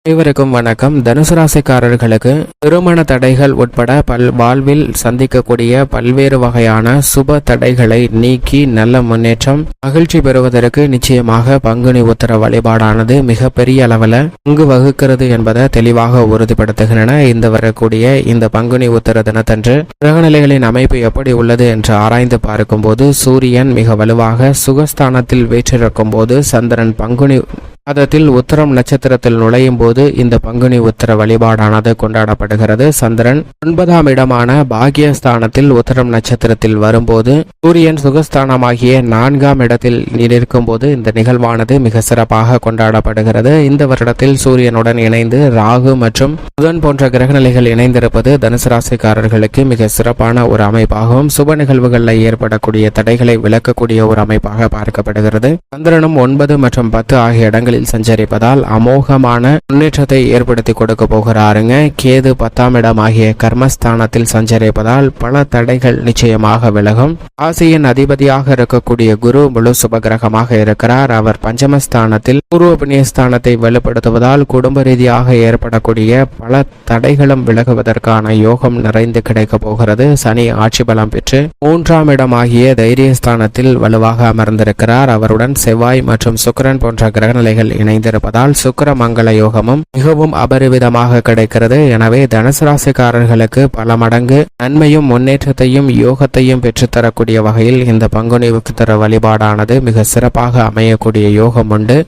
அனைவருக்கும் வணக்கம். தனுசு ராசிக்காரர்களுக்கு திருமண தடைகள் உட்பட வாழ்வில் சந்திக்கக்கூடிய பல்வேறு வகையான சுப தடைகளை நீக்கி நல்ல முன்னேற்றம் மகிழ்ச்சி பெறுவதற்கு நிச்சயமாக பங்குனி உத்தர வழிபாடானது மிகப்பெரிய அளவில் பங்கு வகுக்கிறது என்பதை தெளிவாக உறுதிப்படுத்துகின்றன. இந்த வரக்கூடிய இந்த பங்குனி உத்தர தினத்தன்று கிரகநிலைகளின் அமைப்பு எப்படி உள்ளது என்று ஆராய்ந்து பார்க்கும்போது சூரியன் மிக வலுவாக சுகஸ்தானத்தில் வீற்றிருக்கும் போது சந்திரன் பங்குனி மாதத்தில் உத்தரம் நட்சத்திரத்தில் நுழையும் போது இந்த பங்குனி உத்தர வழிபாடானது கொண்டாடப்படுகிறது. சந்திரன் 9ஆம் இடமான பாகியஸ்தானத்தில் உத்தரம் நட்சத்திரத்தில் வரும்போது சூரியன் சுகஸ்தானமாகிய 4ஆம் இடத்தில் இருக்கும் போது இந்த நிகழ்வானது மிக சிறப்பாக கொண்டாடப்படுகிறது. இந்த வருடத்தில் சூரியனுடன் இணைந்து ராகு மற்றும் புதன் போன்ற கிரகநிலைகள் இணைந்திருப்பது தனுசு ராசிக்காரர்களுக்கு மிக சிறப்பான ஒரு அமைப்பாகவும் சுப நிகழ்வுகளில் ஏற்படக்கூடிய தடைகளை விளக்கக்கூடிய ஒரு அமைப்பாக பார்க்கப்படுகிறது. சந்திரனும் 9 மற்றும் 10 ஆகிய இடங்களில் சஞ்சரிப்பதால் அமோகமான முன்னேற்றத்தை ஏற்படுத்தி கொடுக்க போகிறாருங்க. கேது 10ஆம் இடம் ஆகிய கர்மஸ்தானத்தில் சஞ்சரிப்பதால் பல தடைகள் நிச்சயமாக விலகும். ராசியின் அதிபதியாக இருக்கக்கூடிய குரு முழு சுபகிரகமாக இருக்கிறார். அவர் பஞ்சமஸ்தானத்தில் பூர்வ புண்ணியஸ்தானத்தை வலுப்படுத்துவதால் குடும்ப ரீதியாக ஏற்படக்கூடிய பல தடைகளும் விலகுவதற்கான யோகம் நிறைந்து கிடைக்க போகிறது. சனி ஆட்சி பலம் பெற்று 3ஆம் இடம் ஆகிய தைரியஸ்தானத்தில் வலுவாக அமர்ந்திருக்கிறார். அவருடன் செவ்வாய் மற்றும் சுக்கிரன் போன்ற கிரகநிலைகள் இணைந்திருப்பதால் சுக்கிர மங்கள யோகமும் மிகவும் அபரிவிதமாக கிடைக்கிறது. எனவே தனுசு ராசிக்காரர்களுக்கு பல மடங்கு நன்மையும் முன்னேற்றத்தையும் யோகத்தையும் பெற்றுத்தரக்கூடிய வகையில் இந்த பங்குனி உத்தர வழிபாடானது மிக சிறப்பாக அமையக்கூடிய யோகம் உண்டு.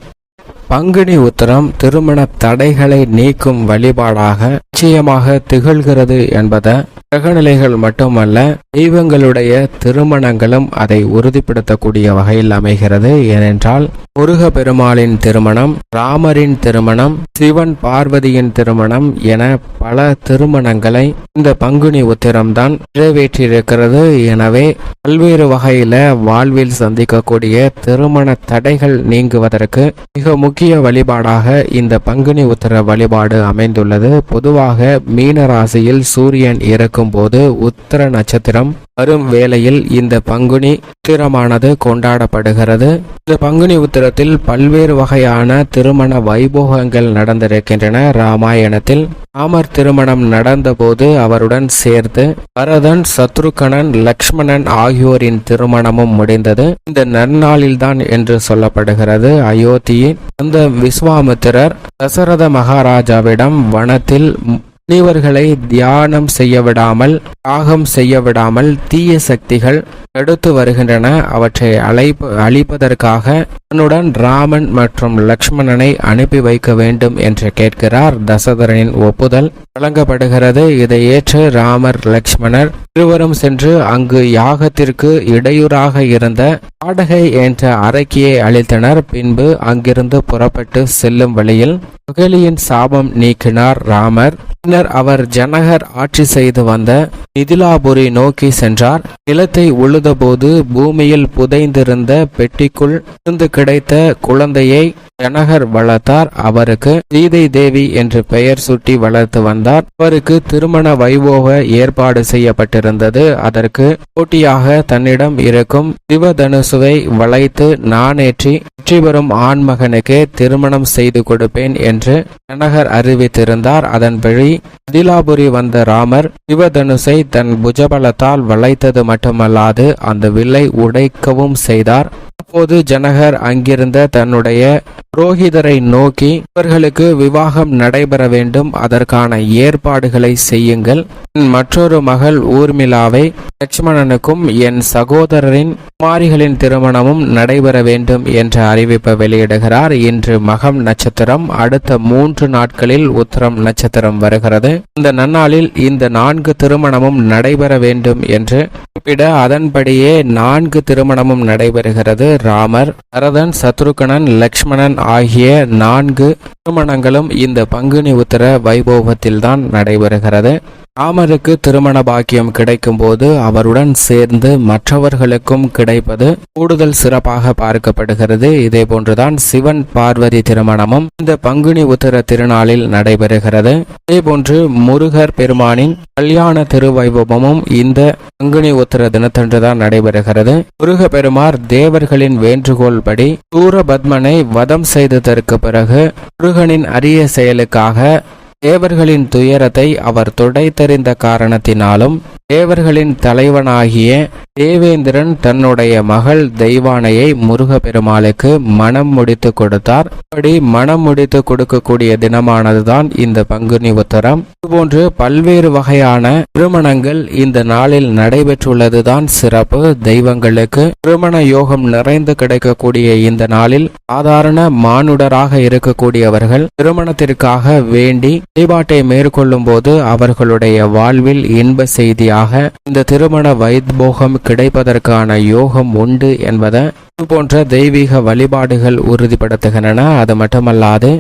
பங்குனி உத்தரம் திருமண தடைகளை நீக்கும் வழிபாடாக நிச்சயமாக திகழ்கிறது என்பதை கிரகநிலைகள் மட்டுமல்ல தெய்வங்களுடைய திருமணங்களும் அதை உறுதிப்படுத்தக்கூடிய வகையில் அமைகிறது. ஏனென்றால் முருக பெருமாளின் திருமணம், ராமரின் திருமணம், சிவன் பார்வதியின் திருமணம் என பல திருமணங்களை இந்த பங்குனி உத்திரம்தான் நிறைவேற்றியிருக்கிறது. எனவே பல்வேறு வகையில வாழ்வில் சந்திக்கக்கூடிய திருமண தடைகள் நீங்குவதற்கு மிக முக்கிய வழிபாடாக இந்த பங்குனி உத்திர வழிபாடு அமைந்துள்ளது. பொதுவாக மீன ராசியில் சூரியன் இருக்கும் போது உத்திர நட்சத்திரம் வரும் வேளையில் இந்த பங்குனி உத்திரமானது கொண்டாடப்படுகிறது. இந்த பங்குனி உத்திரத்தில் பல்வேறு வகையான திருமண வைபோகங்கள் நடந்திருக்கின்றன. ராமாயணத்தில் ராமர் திருமணம் நடந்தபோது அவருடன் சேர்த்து பரதன், சத்ருகனன், லக்ஷ்மணன் ஆகியோரின் திருமணமும் முடிந்தது இந்த நன்னாளில்தான் என்று சொல்லப்படுகிறது. அயோத்தியில் அந்த விஸ்வாமித்திரர் தசரத மகாராஜாவிடம் வனத்தில் முனிவர்களை தியானம் செய்ய விடாமல், யாகம் செய்ய விடாமல் தீய சக்திகள் தடுத்து வருகின்றன, அவற்றை அழிப்பதற்காக தன்னுடன் ராமன் மற்றும் லக்ஷ்மணனை அனுப்பி வைக்க வேண்டும் என்று கேட்கிறார். தசரதனின் ஒப்புதல் வழங்கப்படுகிறது. இதை ஏற்று ராமர், லக்ஷ்மணர் இருவரும் சென்று அங்கு யாகத்திற்கு இடையூறாக இருந்த பாடகை என்ற அரக்கியை அழித்தனர். பின்பு அங்கிருந்து புறப்பட்டு செல்லும் வழியில் அகலியின் சாபம் நீக்கினார் ராமர். பின்னர் அவர் ஜனகர் ஆட்சி செய்து வந்த மிதிலாபுரி நோக்கி சென்றார். நிலத்தை உழுதபோது பூமியில் புதைந்திருந்த பெட்டிக்குள் இருந்து கிடைத்த குழந்தையை ஜனகர் வளர்த்தார். அவருக்கு சீதை தேவி என்று பெயர் சூட்டி வளர்த்து வந்தார். அவருக்கு திருமண வைபோக ஏற்பாடு செய்யப்பட்டிருந்தது. அதற்கு போட்டியாக தன்னிடம் இருக்கும் சிவதனுசுவை வளைத்து நானேற்றி வெற்றி பெறும் ஆண்மகனுக்கு திருமணம் செய்து கொடுப்பேன் என்று ஜனகர் அறிவித்திருந்தார். அதன்படி மிதிலாபுரி வந்த ராமர் சிவதனுசை தன் புஜபலத்தால் வளைத்தது மட்டுமல்லாது அந்த வில்லை உடைக்கவும் செய்தார். அப்போது ஜனகர் அங்கிருந்த தன்னுடைய புரோகிதரை நோக்கி, இவர்களுக்கு விவாகம் நடைபெற வேண்டும், அதற்கான ஏற்பாடுகளை செய்யுங்கள். மற்றொரு மகள் ஊர்மிளாவை லட்சுமணனுக்கும் என் சகோதரரின் குமாரிகளின் திருமணமும் நடைபெற வேண்டும் என்ற அறிவிப்பை வெளியிடுகிறார். இன்று மகம் நட்சத்திரம், அடுத்த 3 நாட்களில் உத்திரம் நட்சத்திரம் வருகிறது. இந்த நன்னாளில் இந்த 4 திருமணமும் நடைபெற வேண்டும் என்று குறிப்பிட அதன்படியே 4 திருமணமும் நடைபெறுகிறது. ராமர், பரதன், சத்ருகனன், லக்ஷ்மணன் ஆகிய 4 திருமணங்களும் இந்த பங்குனி உத்திர வைபோகத்தில் தான் நடைபெறுகிறது. ராமருக்கு திருமண பாக்கியம் கிடைக்கும் போது அவருடன் சேர்ந்து மற்றவர்களுக்கும் கிடைப்பது கூடுதல் சிறப்பாக பார்க்கப்படுகிறது. இதே போன்றுதான் சிவன் பார்வதி திருமணமும் இந்த பங்குனி உத்திர திருநாளில் நடைபெறுகிறது. இதேபோன்று முருகர் பெருமானின் கல்யாண திருவைபவமும் இந்த பங்குனி உத்திர தினத்தன்றுதான் நடைபெறுகிறது. முருக பெருமார் தேவர்களின் வேண்டுகோள் படி சூரபத்மனை வதம் செய்ததற்கு பிறகு முருகனின் அரிய செயலுக்காக தேவர்களின் துயரத்தை அவர் துடைத்தெறிந்த காரணத்தினாலும் தேவர்களின் தலைவனாகிய தேவேந்திரன் தன்னுடைய மகள் தெய்வானையை முருக பெருமாளுக்கு மனம் முடித்து கொடுத்தார். அப்படி மனம் முடித்து கொடுக்கக்கூடிய தினமானதுதான் இந்த பங்குனி உத்திரம். இதுபோன்று பல்வேறு வகையான திருமணங்கள் இந்த நாளில் நடைபெற்றுள்ளதுதான் சிறப்பு. தெய்வங்களுக்கு திருமண யோகம் நிறைந்து கிடைக்கக்கூடிய இந்த நாளில் சாதாரண மானுடராக இருக்கக்கூடியவர்கள் திருமணத்திற்காக வேண்டி வழிபாட்டை மேற்கொள்ளும் போது அவர்களுடைய வாழ்வில் இன்ப செய்தியாக இந்த திருமண வைபோகம் கிடைப்பதற்கான யோகம் உண்டு என்பதை இதுபோன்ற தெய்வீக வழிபாடுகள் உறுதிப்படுத்துகின்றன. அது மட்டுமல்லாது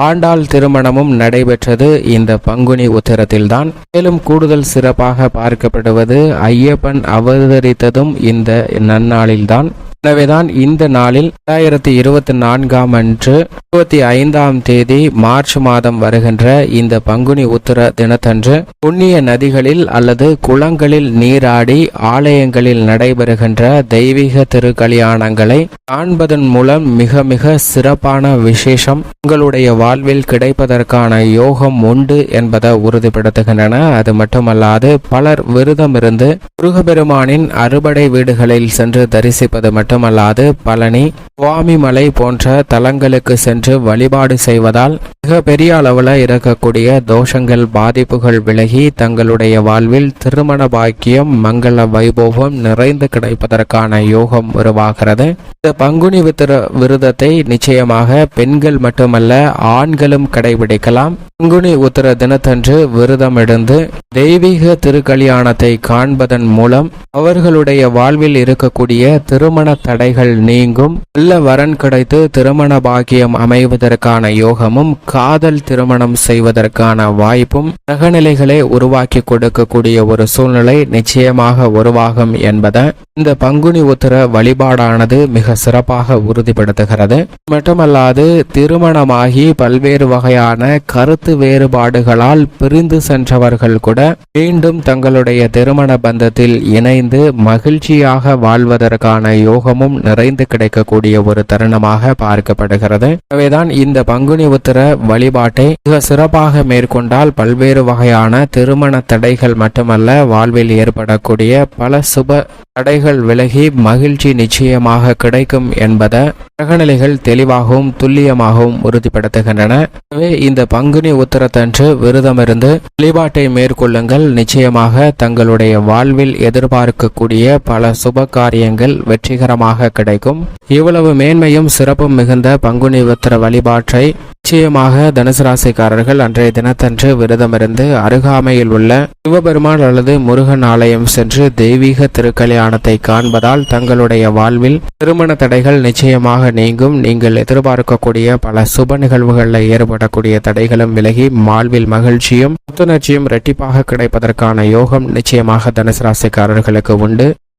ஆண்டாள் திருமணமும் நடைபெற்றது இந்த பங்குனி உத்திரத்தில்தான். மேலும் கூடுதல் சிறப்பாக பார்க்கப்படுவது ஐயப்பன் அவதரித்ததும் இந்த நன்னாளில்தான். எனவேதான் இந்த நாளில் 2024 அன்று 25ஆம் தேதி மார்ச் மாதம் வருகின்ற இந்த பங்குனி உத்திர தினத்தன்று புண்ணிய நதிகளில் அல்லது குளங்களில் நீராடி ஆலயங்களில் நடைபெறுகின்ற தெய்வீக திருக்கல்யாணங்களை காண்பதன் மூலம் மிக மிக சிறப்பான விசேஷம் உங்களுடைய வாழ்வில் கிடைப்பதற்கான யோகம் உண்டு என்பதை உறுதிப்படுத்துகின்றன. அது மட்டுமல்லாது பலர் விரதம் இருந்து முருகப்பெருமானின் அறுபடை வீடுகளில் சென்று தரிசிப்பது மட்டுமல்லாது பழனி, சுவாமிமலை போன்ற தலங்களுக்கு சென்று வழிபாடு செய்வதால் மிக பெரிய அளவில் இருக்கக்கூடிய தோஷங்கள் பாதிப்புகள் விலகி தங்களுடைய வாழ்வில் திருமண பாக்கியம் மங்கள வைபோகம் நிறைந்து கிடைப்பதற்கான யோகம் உருவாகிறது. இந்த பங்குனி உத்திர விரதத்தை நிச்சயமாக பெண்கள் மட்டுமல்ல ஆண்களும் கடைபிடிக்கலாம். பங்குனி உத்திர தினத்தன்று விரதம் எடுத்து தெய்வீக திருக்கல்யாணத்தை காண்பதன் மூலம் அவர்களுடைய வாழ்வில் இருக்கக்கூடிய திருமண தடைகள் நீங்கும், நல்ல வரன் கிடைத்து திருமண பாக்கியம் அமைவதற்கான யோகமும் காதல் திருமணம் செய்வதற்கான வாய்ப்பும் கிரகநிலைகளை உருவாக்கி கொடுக்கக்கூடிய ஒரு சூழ்நிலை நிச்சயமாக உருவாகும் என்பதை இந்த பங்குனி உத்திர வழிபாடானது மிக சிறப்பாக உறுதிப்படுத்துகிறது. மட்டுமல்லாது திருமணமாகி பல்வேறு வகையான கருத்து வேறுபாடுகளால் பிரிந்து சென்றவர்கள் கூட மீண்டும் தங்களுடைய திருமண பந்தத்தில் இணைந்து மகிழ்ச்சியாக வாழ்வதற்கான யோகமும் நிறைந்து கிடைக்கக்கூடிய ஒரு தருணமாக பார்க்கப்படுகிறது. எனவேதான் இந்த பங்குனி உத்திர வழிபாட்டை மிக சிறப்பாக மேற்கொண்டால் பல்வேறு வகையான திருமண தடைகள் மட்டுமல்ல வாழ்வில் ஏற்படக்கூடிய பல சுப தடைகள் விலகி மகிழ்ச்சி நிச்சயமாக கிடைக்கும் என்பதை கிரகநிலைகள் தெளிவாகவும் துல்லியமாகவும் உறுதிப்படுத்துகின்றன. எனவே இந்த பங்குனி உத்திரத்தன்று விரதமிருந்து வழிபாட்டை மேற்கொள்ளுங்கள். நிச்சயமாக தங்களுடைய வாழ்வில் எதிர்பார்க்கக்கூடிய பல சுப காரியங்கள் வெற்றிகரமாக கிடைக்கும். இவ்வளவு மேன்மையும் சிறப்பும் மிகுந்த பங்குனி உத்திர வழிபாட்டை நிச்சயமாக தனுசு ராசிக்காரர்கள் அன்றைய தினத்தன்று விரதமிருந்து அருகாமையில் உள்ள சிவபெருமான் அல்லது முருகன் ஆலயம் சென்று தெய்வீக திருக்கல்யாணத்தை காண்பதால் தங்களுடைய வாழ்வில் திருமண தடைகள் நிச்சயமாக நீங்கும். நீங்கள் எதிர்பார்க்கக்கூடிய பல சுப நிகழ்வுகளில் ஏற்படக்கூடிய தடைகளும் விலகி வாழ்வில் மகிழ்ச்சியும் புத்துணர்ச்சியும் இரட்டிப்பாக கிடைப்பதற்கான யோகம் நிச்சயமாக தனுசு ராசிக்காரர்களுக்கு உண்டு.